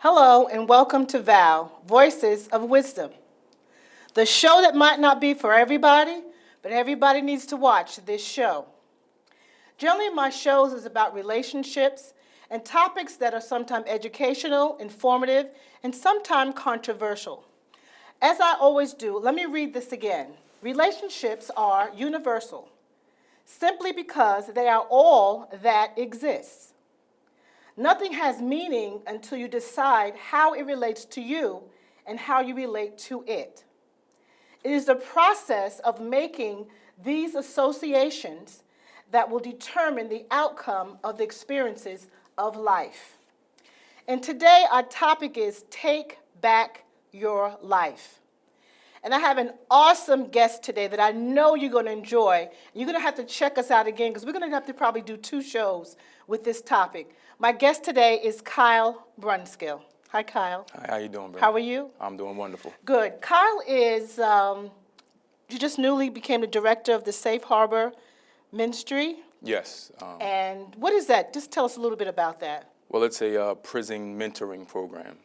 Hello and welcome to Vow Voices of Wisdom, the show that might not be for everybody, but everybody needs to watch this show. Generally, my shows is about relationships and topics that are sometimes educational, informative, and sometimes controversial. As I always do, let me read this again. Relationships are universal, simply because they are all that exists. Nothing has meaning until you decide how it relates to you and how you relate to it. It is the process of making these associations that will determine the outcome of the experiences of life. And today our topic is Take Back Your Life. And I have an awesome guest today that I know you're going to enjoy. You're going to have to check us out again because we're going to have to probably do 2 shows with this topic. My guest today is Kyle Braunskill. Hi, Kyle. Hi, how you doing, Brenda? How are you? I'm doing wonderful. Good. Kyle is, you just newly became the director of the Safe Harbor Ministry. Yes. And what is that? Just tell us a little bit about that. Well, it's a prison mentoring program.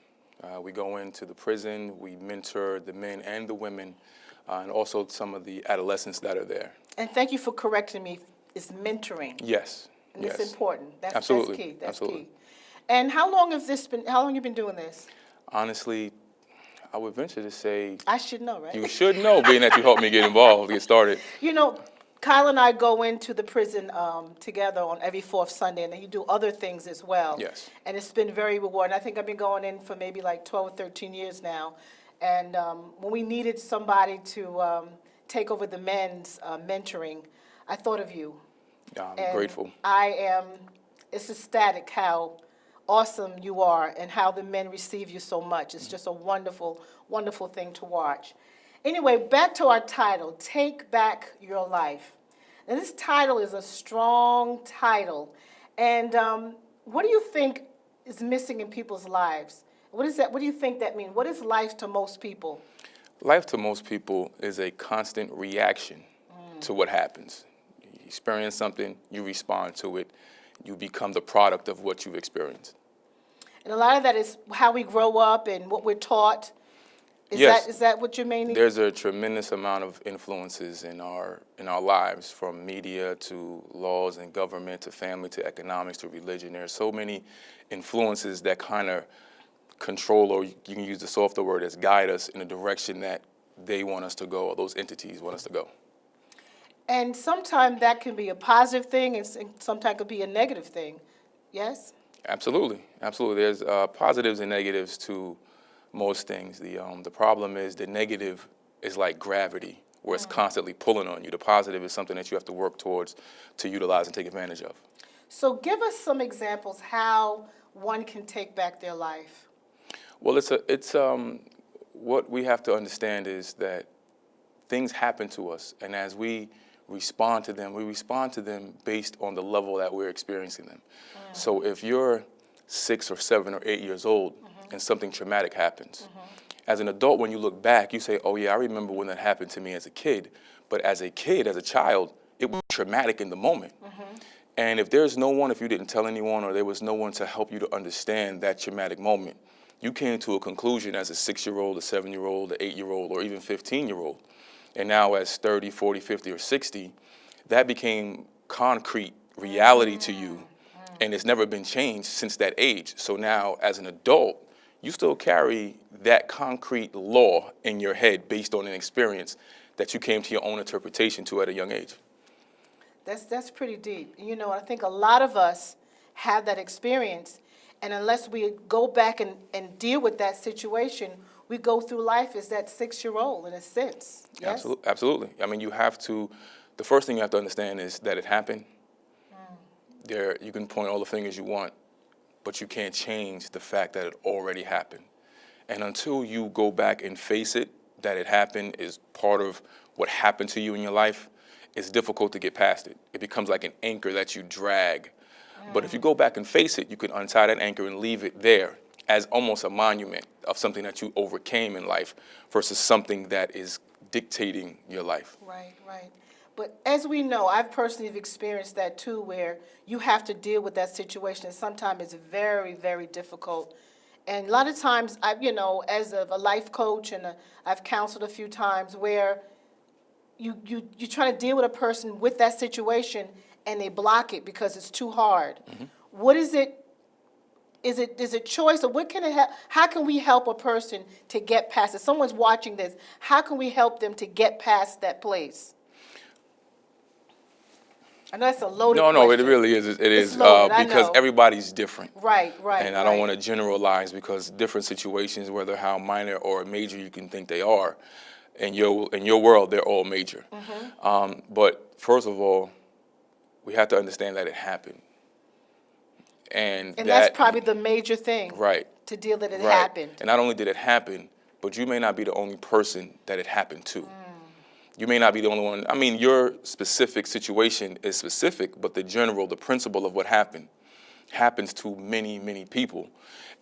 We go into the prison, we mentor the men and the women, and also some of the adolescents that are there. And thank you for correcting me. It's mentoring. Yes. And yes. it's important. Absolutely. That's key. That's Absolutely. key. And how long have you been doing this? Honestly, I would venture to say I should know, right? you should know, being that you helped me get involved, get started. You know, Kyle and I go into the prison together on every 4th Sunday, and then you do other things as well. Yes. And it's been very rewarding. I think I've been going in for maybe like 12 or 13 years now. And when we needed somebody to take over the men's mentoring, I thought of you. I'm grateful. It's ecstatic how awesome you are and how the men receive you so much. It's just a wonderful, wonderful thing to watch. Anyway, back to our title, Take Back Your Life. And this title is a strong title. And what do you think is missing in people's lives? What is that? What do you think that means? What is life to most people? Life to most people is a constant reaction to what happens. You experience something, you respond to it, you become the product of what you've experienced. And a lot of that is how we grow up and what we're taught. Is that what you mean? There's a tremendous amount of influences in our lives, from media to laws and government to family to economics to religion. There's so many influences that kind of control, or you can use the softer word as guide us in the direction that they want us to go, or those entities want us to go. And sometimes that can be a positive thing, and sometimes it could be a negative thing. Yes? Absolutely, absolutely. There's positives and negatives to most things. The problem is the negative is like gravity, where it's constantly pulling on you. The positive is something that you have to work towards to utilize and take advantage of. So give us some examples how one can take back their life. Well, it's what we have to understand is that things happen to us, and as we respond to them based on the level that we're experiencing them. So if you're 6 or 7 or 8 years old and something traumatic happens, as an adult, when you look back, you say, oh yeah, I remember when that happened to me as a kid. But as a kid, as a child, it was traumatic in the moment. And if there's no one, if you didn't tell anyone, or there was no one to help you to understand that traumatic moment, you came to a conclusion as a 6-year-old, a 7-year-old, an 8-year-old, or even 15-year-old. And now as 30, 40, 50, or 60, that became concrete reality to you, and it's never been changed since that age. So now as an adult, you still carry that concrete law in your head based on an experience that you came to your own interpretation to at a young age. That's pretty deep. You know, I think a lot of us have that experience, and unless we go back and deal with that situation, we go through life as that 6-year-old in a sense. Yes? Absolutely. I mean, the first thing you have to understand is that it happened. You can point all the fingers you want, but you can't change the fact that it already happened. And until you go back and face it, that it happened is part of what happened to you in your life, it's difficult to get past it. It becomes like an anchor that you drag. But if you go back and face it, you can untie that anchor and leave it there as almost a monument of something that you overcame in life versus something that is dictating your life. Right, right. But as we know, I've personally experienced that too, where you have to deal with that situation, and sometimes it's very, very difficult. And a lot of times, as a life coach, and I've counseled a few times where you try to deal with a person with that situation and they block it because it's too hard. What is it? Is it choice, or what can it help? How can we help a person to get past it? Someone's watching this. How can we help them to get past that place? I know that's a loaded No, question. it really is. It It's is loaded, I because know. everybody's different. Right. And I don't want to generalize, because different situations, whether how minor or major you can think they are, in your world, they're all major. But first of all, we have to understand that it happened. And that's probably the major thing. Right. To deal that it Right. happened. And not only did it happen, but you may not be the only person that it happened to. You may not be the only one. I mean, your specific situation is specific, but the principle of what happened happens to many, many people.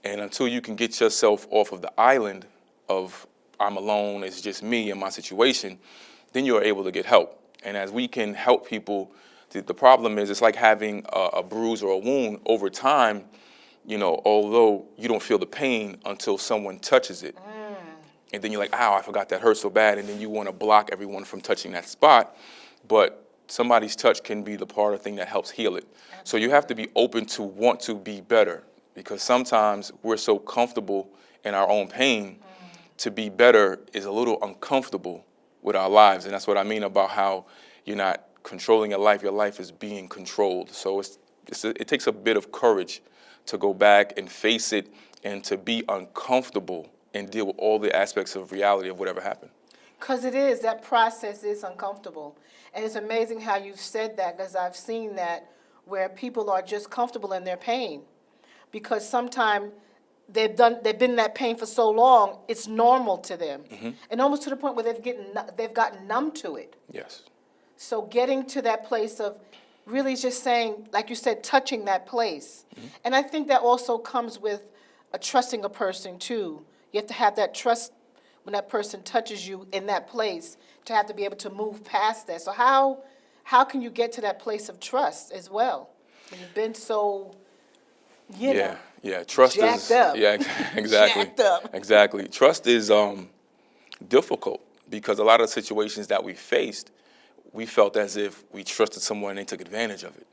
And until you can get yourself off of the island of I'm alone, it's just me and my situation, then you're able to get help. And as we can help people, the problem is it's like having a bruise or a wound over time, although you don't feel the pain until someone touches it. And then you're like, ow, I forgot that hurt so bad. And then you want to block everyone from touching that spot. But somebody's touch can be the part of thing that helps heal it. Absolutely. So you have to be open to want to be better, because sometimes we're so comfortable in our own pain. To be better is a little uncomfortable with our lives. And that's what I mean about how you're not controlling your life is being controlled. So it takes a bit of courage to go back and face it and to be uncomfortable and deal with all the aspects of reality of whatever happened. Because that process is uncomfortable. And it's amazing how you've said that, because I've seen that where people are just comfortable in their pain. Because sometimes they've been in that pain for so long, it's normal to them. And almost to the point where they've gotten numb to it. Yes. So getting to that place of really just saying, like you said, touching that place. And I think that also comes with trusting a person too. You have to have that trust when that person touches you in that place, to have to be able to move past that. So how can you get to that place of trust as well when you've been so, Yeah, trust jacked up. Yeah, exactly. Jacked up. Exactly. Trust is difficult, because a lot of situations that we faced, we felt as if we trusted someone and they took advantage of it.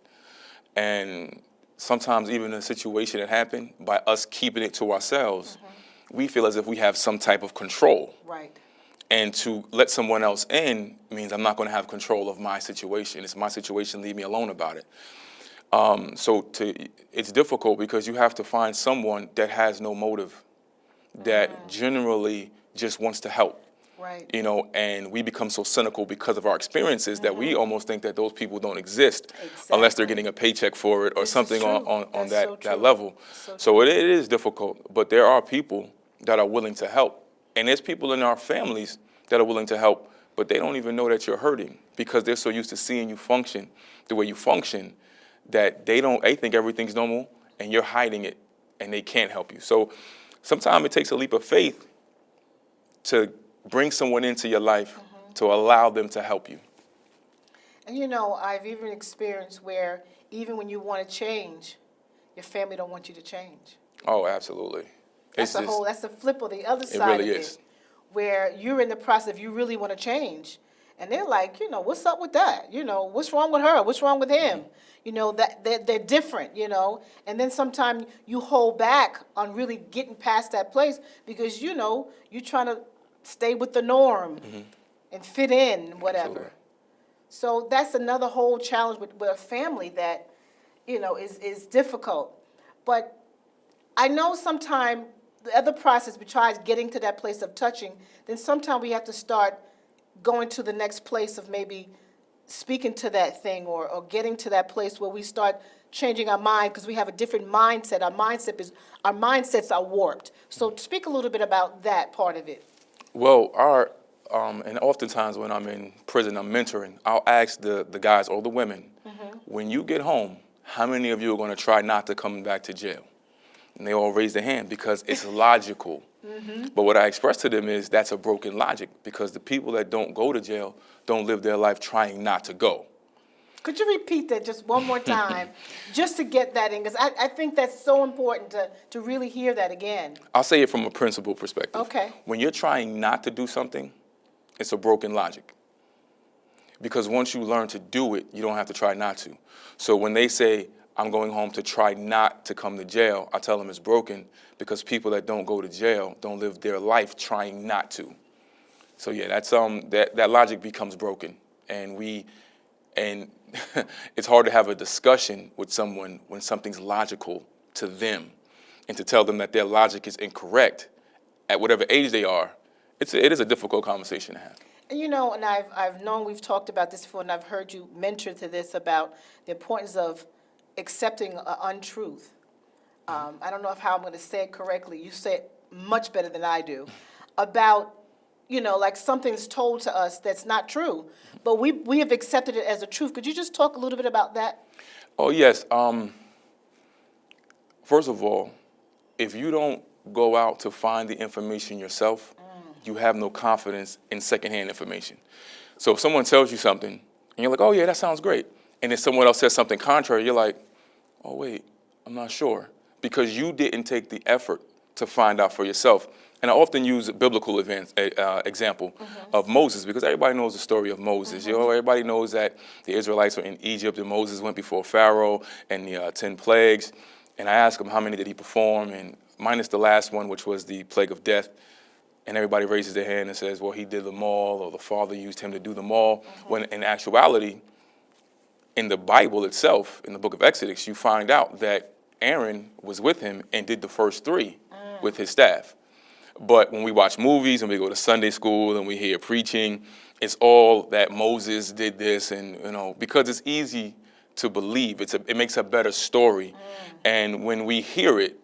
And sometimes even a situation that happened, by us keeping it to ourselves, we feel as if we have some type of control. Right. And to let someone else in means I'm not going to have control of my situation. It's my situation, leave me alone about it. It's difficult, because you have to find someone that has no motive, that generally just wants to help. Right. And we become so cynical because of our experiences that we almost think that those people don't exist unless they're getting a paycheck for it or something on that level. So it is difficult, but there are people that are willing to help. And there's people in our families that are willing to help, but they don't even know that you're hurting, because they're so used to seeing you function the way you function that they think everything's normal and you're hiding it and they can't help you. So sometimes it takes a leap of faith to bring someone into your life to allow them to help you. And I've even experienced where even when you want to change, your family don't want you to change. Oh, absolutely. That's the flip of the other side of it. Where you're in the process of you really want to change. And they're like, what's up with that? What's wrong with her? What's wrong with him? That they're different, And then sometimes you hold back on really getting past that place because, you're trying to stay with the norm and fit in, whatever. Absolutely. So that's another whole challenge with a family that, is difficult. But I know sometimes the other process besides getting to that place of touching, then sometimes we have to start going to the next place of maybe speaking to that thing or getting to that place where we start changing our mind, because we have a different mindset. Our mindsets are warped. So speak a little bit about that part of it. Well, and oftentimes when I'm in prison, I'm mentoring, I'll ask the guys or the women, when you get home, how many of you are going to try not to come back to jail? And they all raise their hand, because it's logical. But what I express to them is that's a broken logic, because the people that don't go to jail don't live their life trying not to go. Could you repeat that just one more time, just to get that in? Because I think that's so important to really hear that again. I'll say it from a principle perspective. Okay. When you're trying not to do something, it's a broken logic. Because once you learn to do it, you don't have to try not to. So when they say, I'm going home to try not to come to jail, I tell them it's broken because people that don't go to jail don't live their life trying not to. So yeah, that's that logic becomes broken, and it's hard to have a discussion with someone when something's logical to them, and to tell them that their logic is incorrect at whatever age they are. It is a difficult conversation to have. And and I've known we've talked about this before, and I've heard you mention to this about the importance of accepting an untruth. I don't know how I'm going to say it correctly. You say it much better than I do. About, like something's told to us that's not true, but we have accepted it as a truth. Could you just talk a little bit about that? Oh, yes. First of all, if you don't go out to find the information yourself, you have no confidence in secondhand information. So if someone tells you something, and you're like, oh, yeah, that sounds great, and then someone else says something contrary, you're like, oh, wait, I'm not sure, because you didn't take the effort to find out for yourself. And I often use a biblical example of Moses, because everybody knows the story of Moses. Everybody knows that the Israelites were in Egypt, and Moses went before Pharaoh and the 10 plagues. And I asked him how many did he perform, and minus the last one, which was the plague of death. And everybody raises their hand and says, well, he did them all, or the Father used him to do them all. When in actuality, in the Bible itself, in the book of Exodus, you find out that Aaron was with him and did the first 3 with his staff. But when we watch movies and we go to Sunday school and we hear preaching, it's all that Moses did this, and because it's easy to believe, it makes a better story. And when we hear it,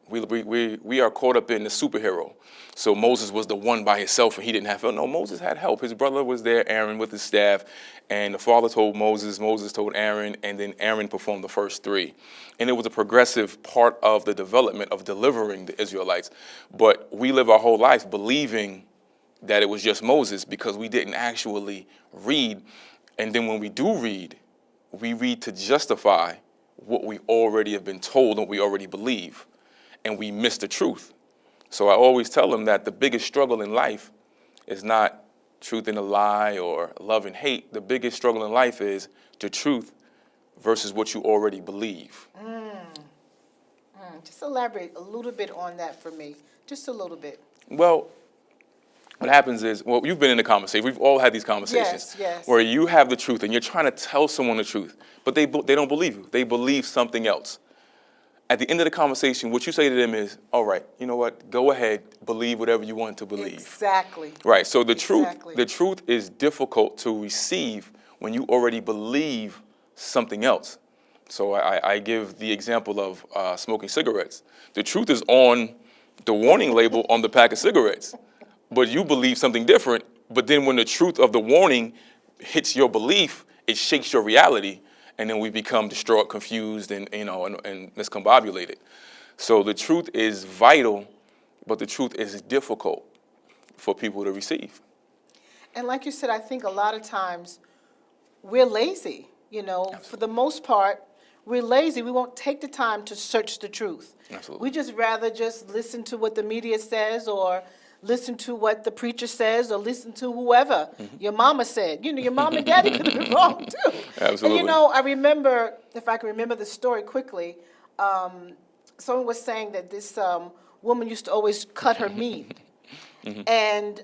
we are caught up in the superhero. So Moses was the one by himself and he didn't have help. No, Moses had help. His brother was there, Aaron, with his staff. And the father told Moses, Moses told Aaron, and then Aaron performed the first 3. And it was a progressive part of the development of delivering the Israelites. But we live our whole life believing that it was just Moses because we didn't actually read. And then when we do read, we read to justify what we already have been told and what we already believe. And we miss the truth. So I always tell them that the biggest struggle in life is not truth and a lie or love and hate. The biggest struggle in life is the truth versus what you already believe. Just elaborate a little bit on that for me. Just a little bit. Well, what happens is, you've been in the conversation. We've all had these conversations yes. where you have the truth and you're trying to tell someone the truth, but they don't believe you. They believe something else. At the end of the conversation, what you say to them is, all right, you know what, go ahead, believe whatever you want to believe. Exactly. Right, so the truth is difficult to receive when you already believe something else. So I give the example of smoking cigarettes. The truth is on the warning label on the pack of cigarettes, but you believe something different, but then when the truth of the warning hits your belief, it shakes your reality. And then we become distraught, confused, and miscombobulated. So the truth is vital, but the truth is difficult for people to receive. And like you said, I think a lot of times we're lazy. Absolutely. For the most part, we're lazy. We won't take the time to search the truth. Absolutely. We just rather just listen to what the media says, or listen to what the preacher says, or listen to whoever your mama said. Your mom and daddy could have been wrong too. Absolutely. And I remember, if I can remember the story quickly, someone was saying that this woman used to always cut her meat. And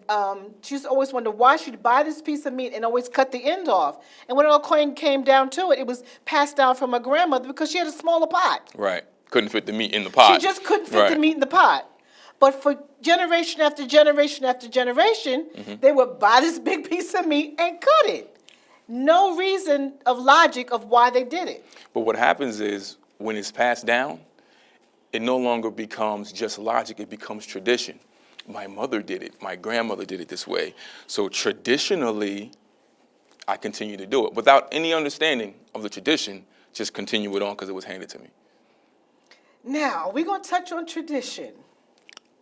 she used to always wonder why she'd buy this piece of meat and always cut the end off. And when it all came down to it, it was passed down from her grandmother because she had a smaller pot. Right. Couldn't fit the meat in the pot. She just couldn't fit the meat in the pot. But for generation after generation after generation, they would buy this big piece of meat and cut it. No reason of logic of why they did it. But what happens is when it's passed down, it no longer becomes just logic, it becomes tradition. My mother did it, my grandmother did it this way. So traditionally, I continue to do it without any understanding of the tradition, just continue it on because it was handed to me. Now, we're going to touch on tradition.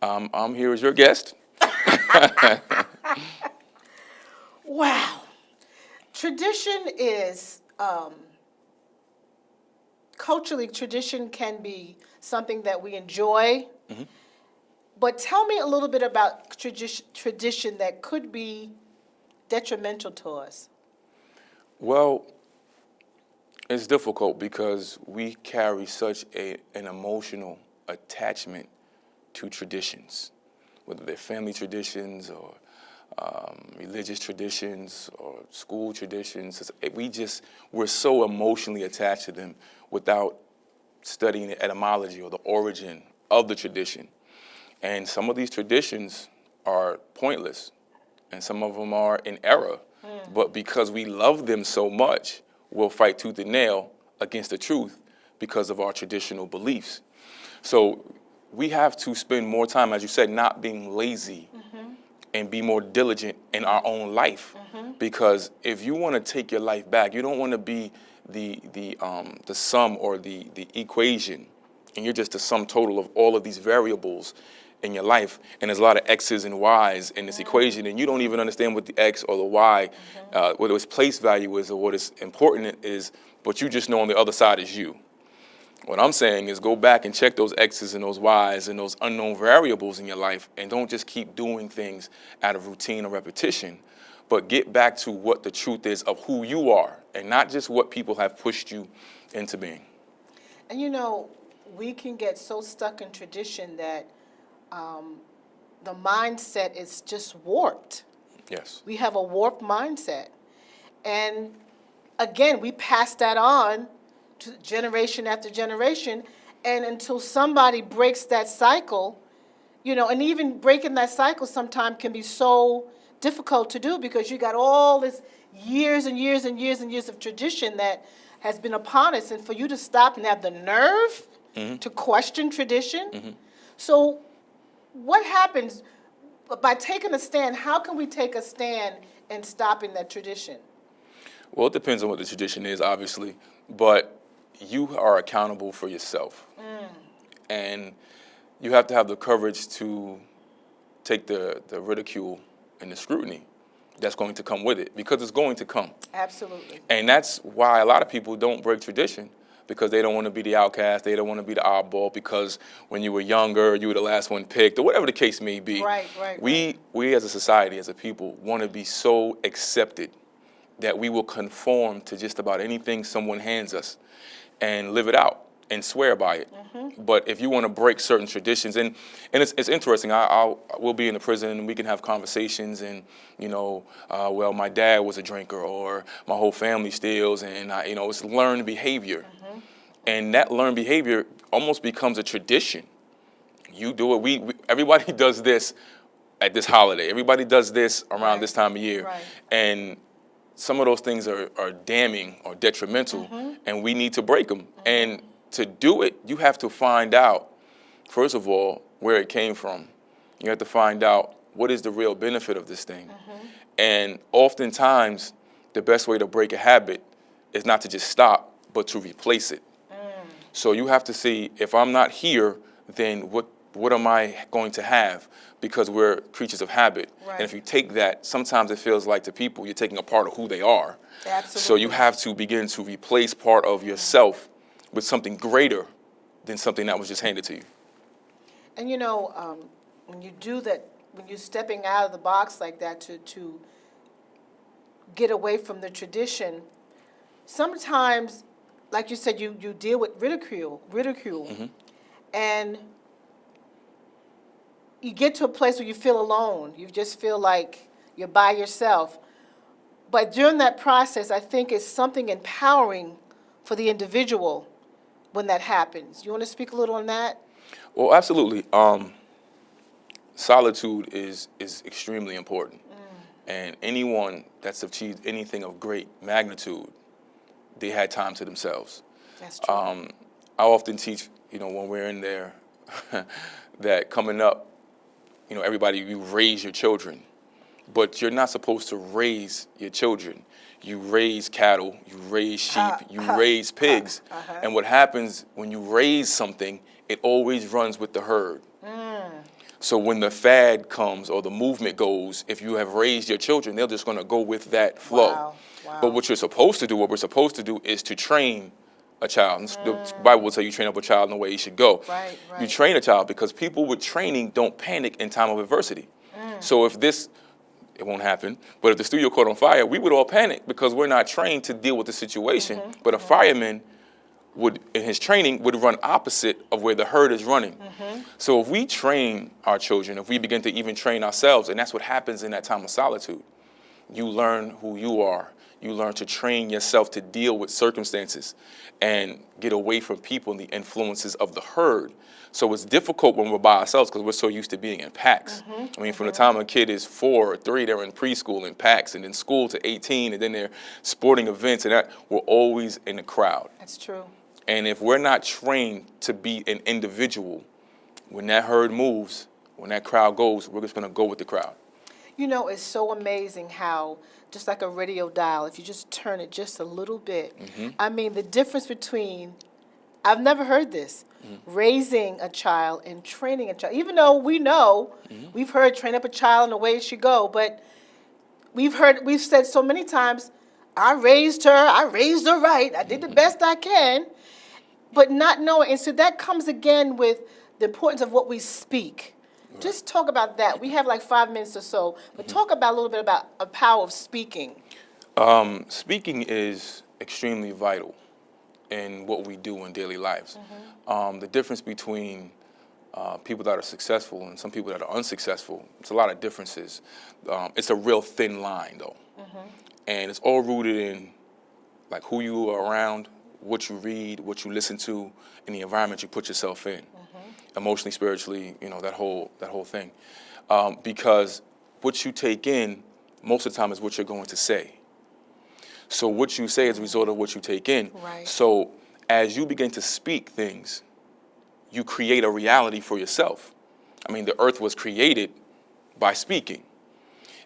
I'm here as your guest. Wow. Tradition is culturally, tradition can be something that we enjoy. But tell me a little bit about tradition that could be detrimental to us. Well, it's difficult because we carry such an emotional attachment to traditions, whether they're family traditions or religious traditions or school traditions. We're so emotionally attached to them without studying the etymology or the origin of the tradition. And some of these traditions are pointless, and some of them are in error. But because we love them so much, we'll fight tooth and nail against the truth because of our traditional beliefs. So we have to spend more time, as you said, not being lazy and be more diligent in our own life. Because if you want to take your life back, you don't want to be the sum or the equation, and you're just the sum total of all of these variables in your life, and there's a lot of X's and Y's in this equation, and you don't even understand what the X or the Y, whether its place value is or what is important is, but you just know on the other side is you. What I'm saying is go back and check those X's and those Y's and those unknown variables in your life, and don't just keep doing things out of routine or repetition, but get back to what the truth is of who you are, and not just what people have pushed you into being. And you know, we can get so stuck in tradition that the mindset is just warped. Yes. We have a warped mindset. And again, we pass that on to generation after generation. And until somebody breaks that cycle, you know, and even breaking that cycle sometimes can be so difficult to do because you got all this years and years and years and years of tradition that has been upon us. And for you to stop and have the nerve to question tradition. So what happens by taking a stand? How can we take a stand in stopping that tradition? Well, it depends on what the tradition is, obviously, but you are accountable for yourself. And you have to have the courage to take the ridicule and the scrutiny that's going to come with it, because it's going to come. Absolutely. And that's why a lot of people don't break tradition, because they don't want to be the outcast, they don't want to be the oddball, because when you were younger, you were the last one picked, or whatever the case may be. Right. We as a society, as a people, want to be so accepted that we will conform to just about anything someone hands us and live it out and swear by it. But if you want to break certain traditions, and it's interesting, we'll be in the prison and we can have conversations and, you know, well, my dad was a drinker, or my whole family steals, and, it's learned behavior. And that learned behavior almost becomes a tradition. You do it, everybody does this at this holiday. Everybody does this around this time of year. Right. And some of those things are damning or detrimental, and we need to break them. And to do it, you have to find out, first of all, where it came from. You have to find out what is the real benefit of this thing. And oftentimes, the best way to break a habit is not to just stop, but to replace it. So you have to see, if I'm not here, then what am I going to have? Because we're creatures of habit. Right. And if you take that, sometimes it feels like to people you're taking a part of who they are. Absolutely. So you have to begin to replace part of yourself with something greater than something that was just handed to you. And you know, when you do that, when you're stepping out of the box like that to get away from the tradition, sometimes, like you said, you deal with ridicule, and you get to a place where you feel alone. You just feel like you're by yourself. But during that process, I think it's something empowering for the individual when that happens. You want to speak a little on that? Well, absolutely. Solitude is extremely important. And anyone that's achieved anything of great magnitude, they had time to themselves. That's true. I often teach, when we're in there, that coming up, everybody, you raise your children, but you're not supposed to raise your children. You raise cattle, you raise sheep, you raise pigs. And what happens when you raise something, it always runs with the herd. So when the fad comes or the movement goes, if you have raised your children, they're just going to go with that flow. Wow. Wow. But what we're supposed to do is to train a child. And the Bible will tell you train up a child in the way he should go. Right, You right. train a child because people with training don't panic in time of adversity. So if this, it won't happen, but if the studio caught on fire, we would all panic because we're not trained to deal with the situation. But a fireman would, in his training, would run opposite of where the herd is running. So if we train our children, if we begin to even train ourselves, and that's what happens in that time of solitude, you learn who you are. You learn to train yourself to deal with circumstances and get away from people and the influences of the herd. So it's difficult when we're by ourselves because we're so used to being in packs. I mean, from the time a kid is 4 or 3, they're in preschool in packs, and then school to 18, and then they're sporting events, and that we're always in the crowd. That's true. And if we're not trained to be an individual, when that herd moves, when that crowd goes, we're just going to go with the crowd. You know, it's so amazing how, just like a radio dial, if you just turn it just a little bit, I mean, the difference between, I've never heard this, raising a child and training a child. Even though we know, we've heard train up a child in the way it should go, but we've said so many times, I raised her right, I did the best I can, but not knowing. And so that comes again with the importance of what we speak. Just talk about that. We have like 5 minutes or so, but talk about a little bit about the power of speaking. Speaking is extremely vital in what we do in daily lives. The difference between people that are successful and some people that are unsuccessful, it's a lot of differences. It's a real thin line, though. And it's all rooted in like who you are around, what you read, what you listen to, and the environment you put yourself in. Emotionally, spiritually, you know, that whole thing. Because what you take in, most of the time, is what you're going to say. So what you say is a result of what you take in. Right. So as you begin to speak things, you create a reality for yourself. I mean, the earth was created by speaking,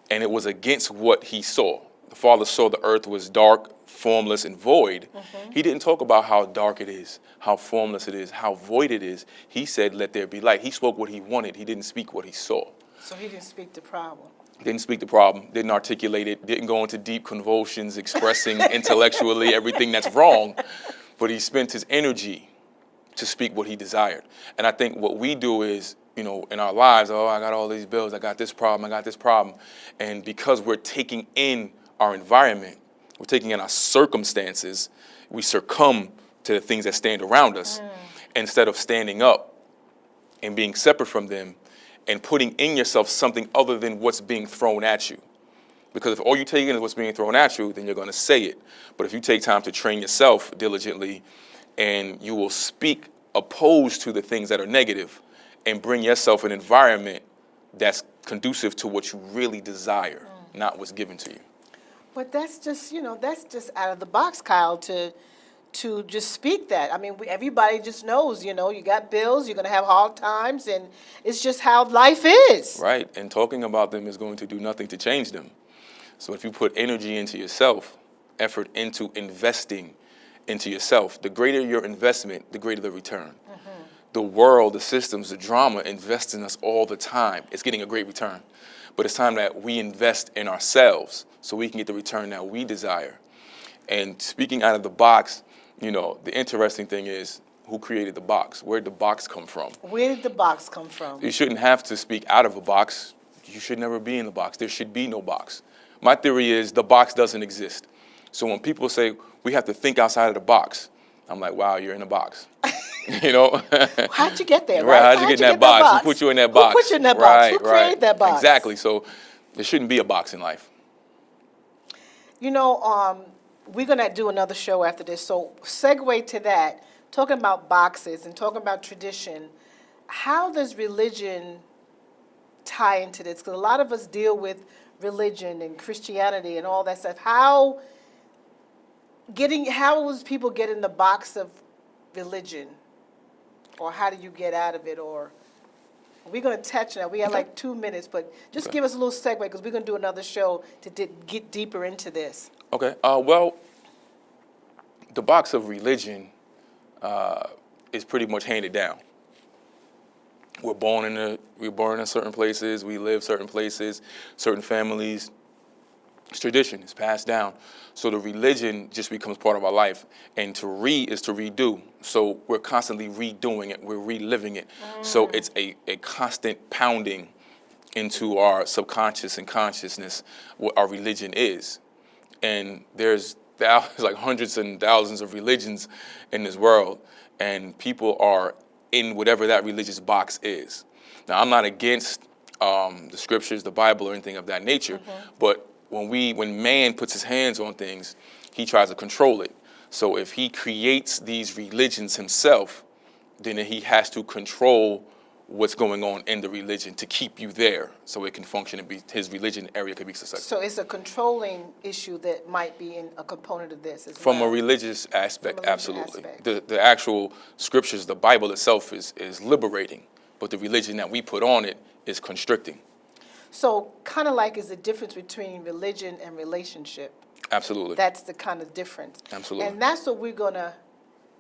and it was against what he saw. The Father saw the earth was dark, formless, and void. He didn't talk about how dark it is, how formless it is, how void it is. He said, let there be light. He spoke what he wanted. He didn't speak what he saw. So he didn't speak the problem. Didn't speak the problem, didn't articulate it, didn't go into deep convulsions expressing intellectually everything that's wrong, but he spent his energy to speak what he desired. And I think what we do is, you know, in our lives, oh, I got all these bills, I got this problem, and because we're taking in our environment, we're taking in our circumstances, we succumb to the things that stand around us instead of standing up and being separate from them and putting in yourself something other than what's being thrown at you. Because if all you take in is what's being thrown at you, then you're going to say it. But if you take time to train yourself diligently, and you will speak opposed to the things that are negative and bring yourself an environment that's conducive to what you really desire, not what's given to you. But that's just, you know, that's just out of the box, Kyle, to just speak that. I mean, everybody just knows, you know, you got bills, you're going to have hard times, and it's just how life is. Right, and talking about them is going to do nothing to change them. So if you put energy into yourself, effort into investing into yourself, the greater your investment, the greater the return. The world, the systems, the drama invests in us all the time. It's getting a great return. But it's time that we invest in ourselves so we can get the return that we desire. And speaking out of the box, you know, the interesting thing is, who created the box? Where did the box come from? Where did the box come from? You shouldn't have to speak out of a box. You should never be in the box. There should be no box. My theory is the box doesn't exist. So when people say we have to think outside of the box, I'm like, wow, you're in a box. You know? How'd you get there? Right, how'd you get in that box? Who put you in that box? Who put you in that box? Who created that box? Exactly. So there shouldn't be a box in life. You know, we're going to do another show after this. So segue to that, talking about boxes and talking about tradition, how does religion tie into this? Because a lot of us deal with religion and Christianity and all that stuff. How does people get in the box of religion? Or how do you get out of it? Or we're going to touch on that. We have like 2 minutes, but just give us a little segue because we're going to do another show to get deeper into this. Okay. Well, the box of religion is pretty much handed down. We're born in certain places. We live certain places, certain families. It's tradition. It's passed down. So the religion just becomes part of our life. And to is to redo. So we're constantly redoing it. We're reliving it. So it's a constant pounding into our subconscious and consciousness what our religion is. And there's like hundreds and thousands of religions in this world, and people are in whatever that religious box is. Now, I'm not against the scriptures, the Bible, or anything of that nature, but when man puts his hands on things, he tries to control it. So if he creates these religions himself, then he has to control what's going on in the religion to keep you there so it can function and his religion area can be successful. So it's a controlling issue that might be in a component of this as From well. a religious aspect, From a religious absolutely. aspect. The actual scriptures, the Bible itself is liberating, but the religion that we put on it is constricting. So kind of like is the difference between religion and relationship. Absolutely. That's the kind of difference. Absolutely. And that's what we're going to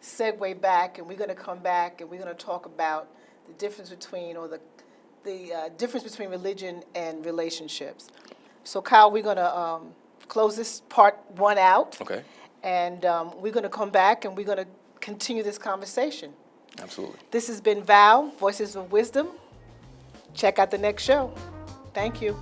segue back, and we're going to come back, and we're going to talk about the difference between, or the difference between religion and relationships. So Kyle, we're going to close this part one out. Okay. And we're going to come back, and we're going to continue this conversation. Absolutely. This has been Vow Voices of Wisdom. Check out the next show. Thank you.